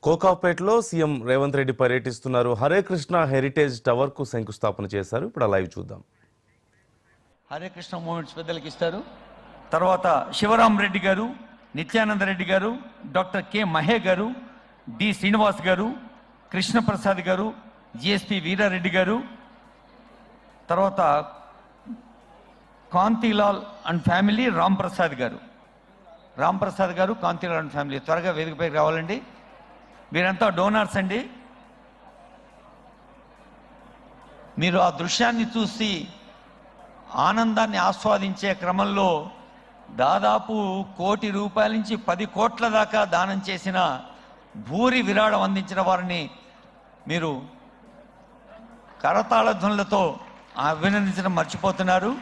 కోకాపేటలో CM Revanth Reddy పర్యటిస్తున్నారు. Hare Krishna heritage tower కు శంకుస్థాపన చేశారు. ఇప్పుడు లైవ్ చూద్దాం. హరే కృష్ణ మూమెంట్స్ పెద్దలకు ఇస్తారు. తర్వాత శివరాం రెడ్డి గారు, నిత్యానంద రెడ్డి గారు, డాక్టర్ కె మహే గారు, డి శ్రీనివాస్ గారు, కృష్ణప్రసాద్ గారు, జిఎస్పి వీరారెడ్డి గారు, తర్వాత కాంతిలాల్ అండ్ ఫ్యామిలీ రాంప్రసాద్ గారు కాంతిలాల్ అండ్ ఫ్యామిలీ త్వరగా వేదికపైకి రావాలండి. మీరంతా డోనర్స్ అండి. మీరు ఆ దృశ్యాన్ని చూసి ఆనందాన్ని ఆస్వాదించే క్రమంలో దాదాపు ₹1,00,00,000 నుంచి 10 కోట్ల దాకా దానం చేసిన భూరి విరాళం అందించిన వారిని మీరు కరతాళ ధ్వనులతో అభినందించడం మర్చిపోతున్నారు.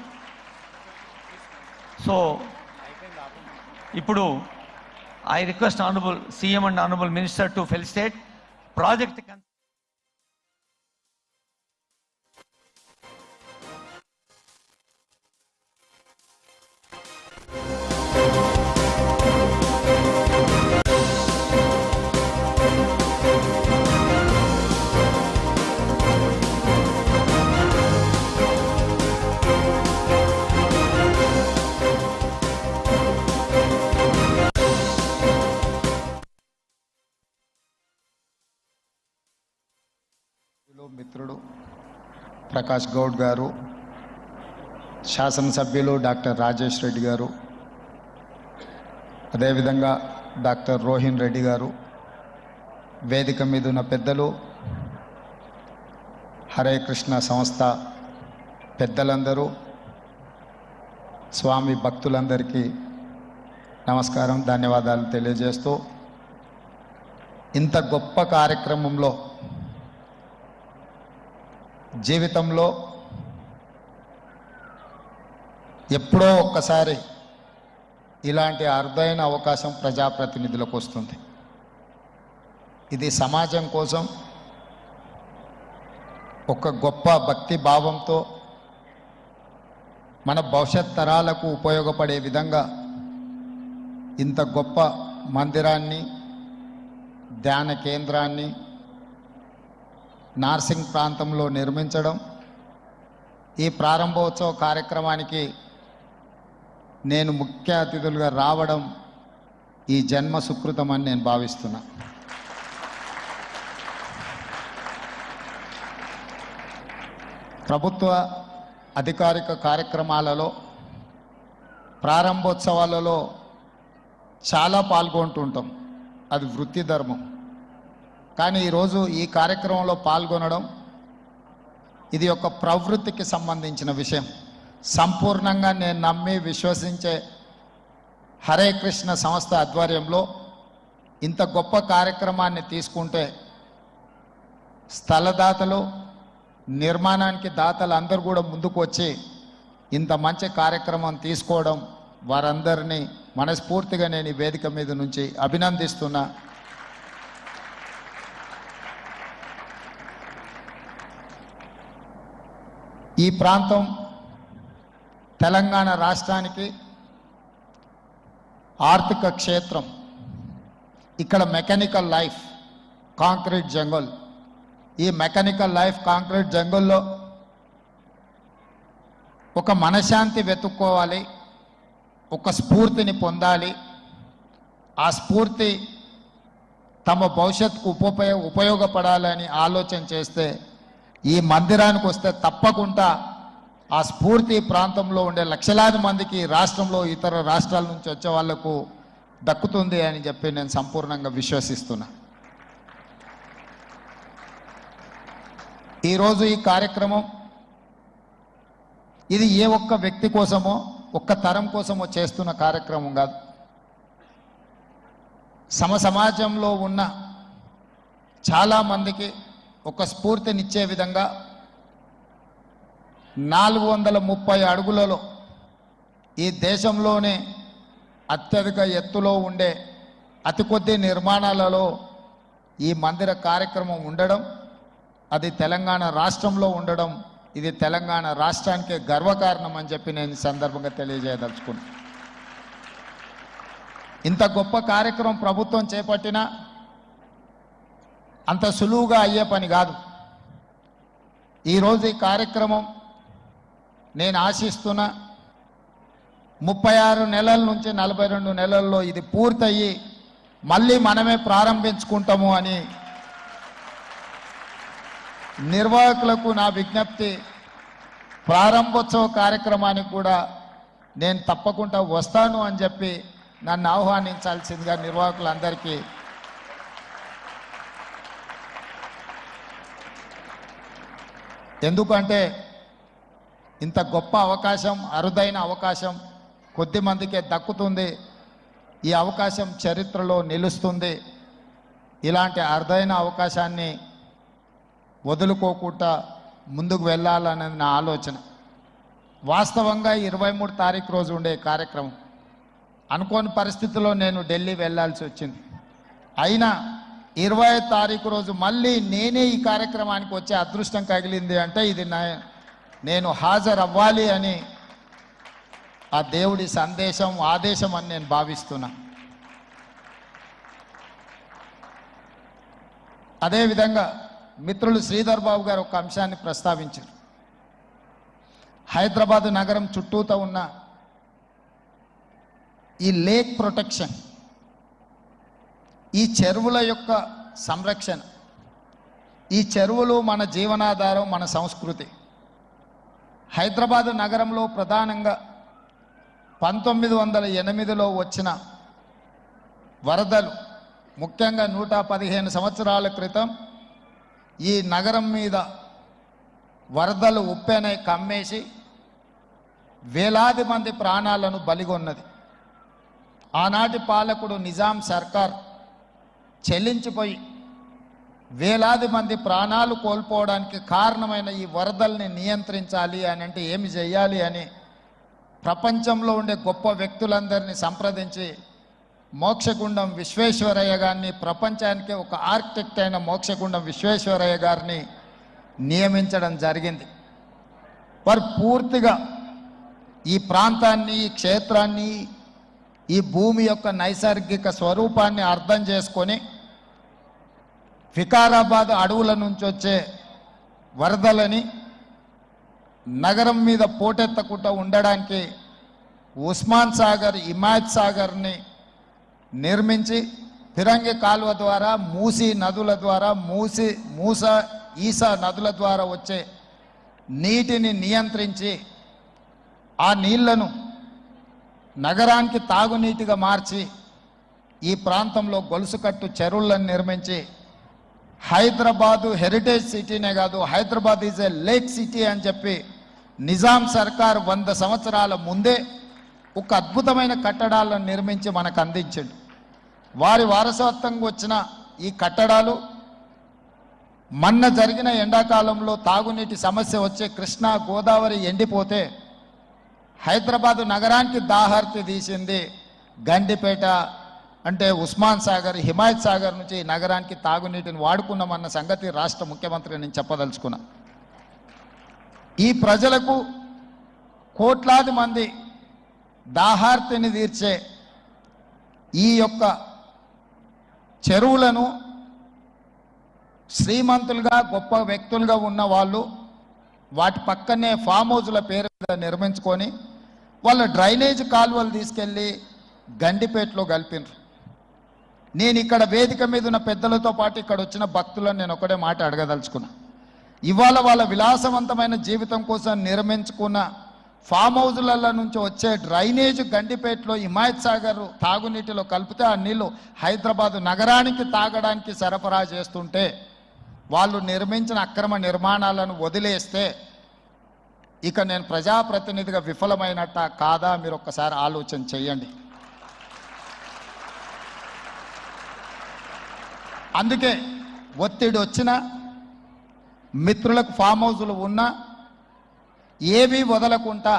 సో ఇప్పుడు I request Honorable CM and Honorable Minister to felicitate project. మిత్రుడు ప్రకాష్ గౌడ్ గారు, శాసనసభ్యులు డాక్టర్ రాజేష్ రెడ్డి గారు, అదేవిధంగా డాక్టర్ రోహిన్ రెడ్డి గారు, వేదిక మీద ఉన్న పెద్దలు, హరే కృష్ణ సంస్థ పెద్దలందరూ, స్వామి భక్తులందరికీ నమస్కారం, ధన్యవాదాలు తెలియజేస్తూ, ఇంత గొప్ప కార్యక్రమంలో జీవితంలో ఎప్పుడో ఒక్కసారి ఇలాంటి అరుదైన అవకాశం ప్రజాప్రతినిధులకు వస్తుంది. ఇది సమాజం కోసం ఒక గొప్ప భక్తి భావంతో మన భవిష్యత్ తరాలకు ఉపయోగపడే విధంగా ఇంత గొప్ప మందిరాన్ని, ధ్యాన కేంద్రాన్ని నార్సింగ్ ప్రాంతంలో నిర్మించడం, ఈ ప్రారంభోత్సవ కార్యక్రమానికి నేను ముఖ్య అతిథులుగా రావడం ఈ జన్మ సుకృతం అని నేను భావిస్తున్నా. ప్రభుత్వ అధికారిక కార్యక్రమాలలో, ప్రారంభోత్సవాలలో చాలా పాల్గొంటుంటాం, అది వృత్తి ధర్మం. కానీ ఈరోజు ఈ కార్యక్రమంలో పాల్గొనడం ఇది ఒక ప్రవృత్తికి సంబంధించిన విషయం. సంపూర్ణంగా నేను నమ్మి విశ్వసించే హరే కృష్ణ సంస్థ ఆధ్వర్యంలో ఇంత గొప్ప కార్యక్రమాన్ని తీసుకుంటే స్థలదాతలు, నిర్మాణానికి దాతలు అందరూ కూడా ముందుకు వచ్చి ఇంత మంచి కార్యక్రమం తీసుకోవడం, వారందరినీ మనస్ఫూర్తిగా నేను ఈ వేదిక మీద నుంచి అభినందిస్తున్నా. ఈ ప్రాంతం తెలంగాణ రాష్ట్రానికి ఆర్థిక క్షేత్రం. ఇక్కడ మెకానికల్ లైఫ్, కాంక్రీట్ జంగల్. ఈ మెకానికల్ లైఫ్, కాంక్రీట్ జంగల్లో ఒక మనశ్శాంతి వెతుక్కోవాలి, ఒక స్ఫూర్తిని పొందాలి. ఆ స్ఫూర్తి తమ భవిష్యత్తుకు ఉపయోగపడాలని ఆలోచన చేస్తే ఈ మందిరానికి వస్తే తప్పకుండా ఆ స్ఫూర్తి ప్రాంతంలో ఉండే లక్షలాది మందికి, రాష్ట్రంలో ఇతర రాష్ట్రాల నుంచి వచ్చే వాళ్లకు దక్కుతుంది అని చెప్పి నేను సంపూర్ణంగా విశ్వసిస్తున్నా. ఈరోజు ఈ కార్యక్రమం ఇది ఏ ఒక్క వ్యక్తి కోసమో, ఒక్క తరం కోసమో చేస్తున్న కార్యక్రమం కాదు. సమాజంలో ఉన్న చాలామందికి ఒక స్ఫూర్తినిచ్చే విధంగా 430 అడుగులలో ఈ దేశంలోనే అత్యధిక ఎత్తులో ఉండే అతి కొద్ది నిర్మాణాలలో ఈ మందిర కార్యక్రమం ఉండడం, అది తెలంగాణ రాష్ట్రంలో ఉండడం, ఇది తెలంగాణ రాష్ట్రానికి గర్వకారణం అని చెప్పి నేను ఈ సందర్భంగా తెలియజేయదలుచుకున్నాను. ఇంత గొప్ప కార్యక్రమం ప్రభుత్వం చేపట్టినా అంత సులువుగా అయ్యే పని కాదు. ఈరోజు ఈ కార్యక్రమం నేను ఆశిస్తున్న 36 నెలల నుంచి 42 నెలల్లో ఇది పూర్తయ్యి మళ్ళీ మనమే ప్రారంభించుకుంటాము అని నిర్వాహకులకు నా విజ్ఞప్తి. ప్రారంభోత్సవ కార్యక్రమానికి కూడా నేను తప్పకుండా వస్తాను అని చెప్పి నన్ను ఆహ్వానించాల్సిందిగా నిర్వాహకులందరికీ ఎందుకంటే ఇంత గొప్ప అవకాశం, అరుదైన అవకాశం కొద్ది మందికే దక్కుతుంది. ఈ అవకాశం చరిత్రలో నిలుస్తుంది. ఇలాంటి అరుదైన అవకాశాన్ని వదులుకోకుండా ముందుకు వెళ్ళాలనేది నా ఆలోచన. వాస్తవంగా 23 తారీఖు రోజు ఉండే కార్యక్రమం అనుకోని పరిస్థితుల్లో నేను ఢిల్లీ వెళ్ళాల్సి వచ్చింది. అయినా 25 తారీఖు రోజు మళ్ళీ నేనే ఈ కార్యక్రమానికి వచ్చే అదృష్టం కలిగింది అంటే ఇది నేను హాజరు అవ్వాలి అని ఆ దేవుడి సందేశం, ఆదేశం అని నేను భావిస్తున్నా. అదేవిధంగా మిత్రులు శ్రీధర్ బాబు గారు ఒక అంశాన్ని ప్రస్తావించారు. హైదరాబాద్ నగరం చుట్టూతో ఉన్న ఈ లేక్ ప్రొటెక్షన్, ఈ చెరువుల యొక్క సంరక్షణ, ఈ చెరువులు మన జీవనాధారం, మన సంస్కృతి. హైదరాబాద్ నగరంలో ప్రధానంగా 1908లో వచ్చిన వరదలు, ముఖ్యంగా 115 సంవత్సరాల క్రితం ఈ నగరం మీద వరదలు ఉప్పెనై కమ్మేసి వేలాది మంది ప్రాణాలను బలిగొన్నది. ఆనాటి పాలకుడు నిజాం సర్కార్ చెల్లించిపోయి వేలాది మంది ప్రాణాలు కోల్పోవడానికి కారణమైన ఈ వరదల్ని నియంత్రించాలి అని అంటే ఏమి చేయాలి అని ప్రపంచంలో ఉండే గొప్ప వ్యక్తులందరినీ సంప్రదించి మోక్షగుండం విశ్వేశ్వరయ్య గారిని, ప్రపంచానికే ఒక ఆర్కిటెక్ట్ అయిన మోక్షగుండం విశ్వేశ్వరయ్య గారిని నియమించడం జరిగింది. వారు పూర్తిగా ఈ ప్రాంతాన్ని, ఈ క్షేత్రాన్ని, ఈ భూమి యొక్క నైసర్గిక స్వరూపాన్ని అర్థం చేసుకొని వికారాబాద్ అడవుల నుంచి వచ్చే వరదలని నగరం మీద పోటెత్తకుండా ఉండడానికి ఉస్మాన్ సాగర్, హిమాయత్ సాగర్ని నిర్మించి ఫిరంగి కాలువ ద్వారా, మూసీ నదుల ద్వారా, ఈసా నదుల ద్వారా వచ్చే నీటిని నియంత్రించి ఆ నీళ్లను నగరానికి తాగునీటిగా మార్చి ఈ ప్రాంతంలో గొలుసుకట్టు చెరువులను నిర్మించి హైదరాబాదు హెరిటేజ్ సిటీనే కాదు, Hyderabad is a lake city అని చెప్పి నిజాం సర్కార్ 100 సంవత్సరాల ముందే ఒక అద్భుతమైన కట్టడాలను నిర్మించి మనకు అందించాడు. వారి వారసత్వంగా వచ్చిన ఈ కట్టడాలు మొన్న జరిగిన ఎండాకాలంలో తాగునీటి సమస్య వచ్చే కృష్ణా, గోదావరి ఎండిపోతే హైదరాబాదు నగరానికి దాహార్తి తీసింది గండిపేట, అంటే ఉస్మాన్ సాగర్, హిమాయత్ సాగర్ నుంచి ఈ నగరానికి తాగునీటిని వాడుకున్నామన్న సంగతి రాష్ట్ర ముఖ్యమంత్రి నేను చెప్పదలుచుకున్నా. ఈ ప్రజలకు కోట్లాది మంది దాహార్తిని తీర్చే ఈ యొక్క చెరువులను శ్రీమంతులుగా, గొప్ప వ్యక్తులుగా ఉన్న వాళ్ళు వాటి పక్కనే ఫామ్ హౌజ్ల పేరు మీద నిర్మించుకొని వాళ్ళ డ్రైనేజ్ కాలువలు తీసుకెళ్ళి గండిపేటలో కలిపినారు. నేను ఇక్కడ వేదిక మీద ఉన్న పెద్దలతో పాటు ఇక్కడ వచ్చిన భక్తులను నేను ఒకటే మాట అడగదలుచుకున్నా. ఇవాళ వాళ్ళ విలాసవంతమైన జీవితం కోసం నిర్మించుకున్న ఫామ్ హౌజ్ల నుంచి వచ్చే డ్రైనేజ్ గండిపేటలో హిమాయత్ సాగర్ తాగునీటిలో కలిపితే ఆ నీళ్లు హైదరాబాదు నగరానికి తాగడానికి సరఫరా చేస్తుంటే వాళ్ళు నిర్మించిన అక్రమ నిర్మాణాలను వదిలేస్తే ఇక నేను ప్రజాప్రతినిధిగా విఫలమైనట్ట కాదా మీరు ఒక్కసారి ఆలోచన చేయండి. అందుకే ఒత్తిడి వచ్చినా, మిత్రులకు ఫామ్ హౌజులు ఉన్నా ఏవి వదలకుండా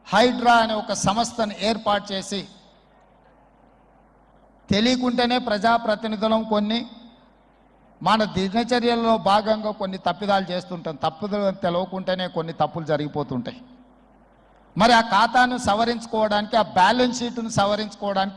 హైడ్రా అనే ఒక సంస్థను ఏర్పాటు చేసి తెలియకుంటేనే ప్రజాప్రతినిధులం కొన్ని మన దినచర్యల్లో భాగంగా కొన్ని తప్పిదాలు చేస్తుంటాం. తప్పులు తెలవకుంటేనే కొన్ని తప్పులు జరిగిపోతుంటాయి. మరి ఆ ఖాతాను సవరించుకోవడానికి, ఆ బ్యాలెన్స్ షీట్ను సవరించుకోవడానికి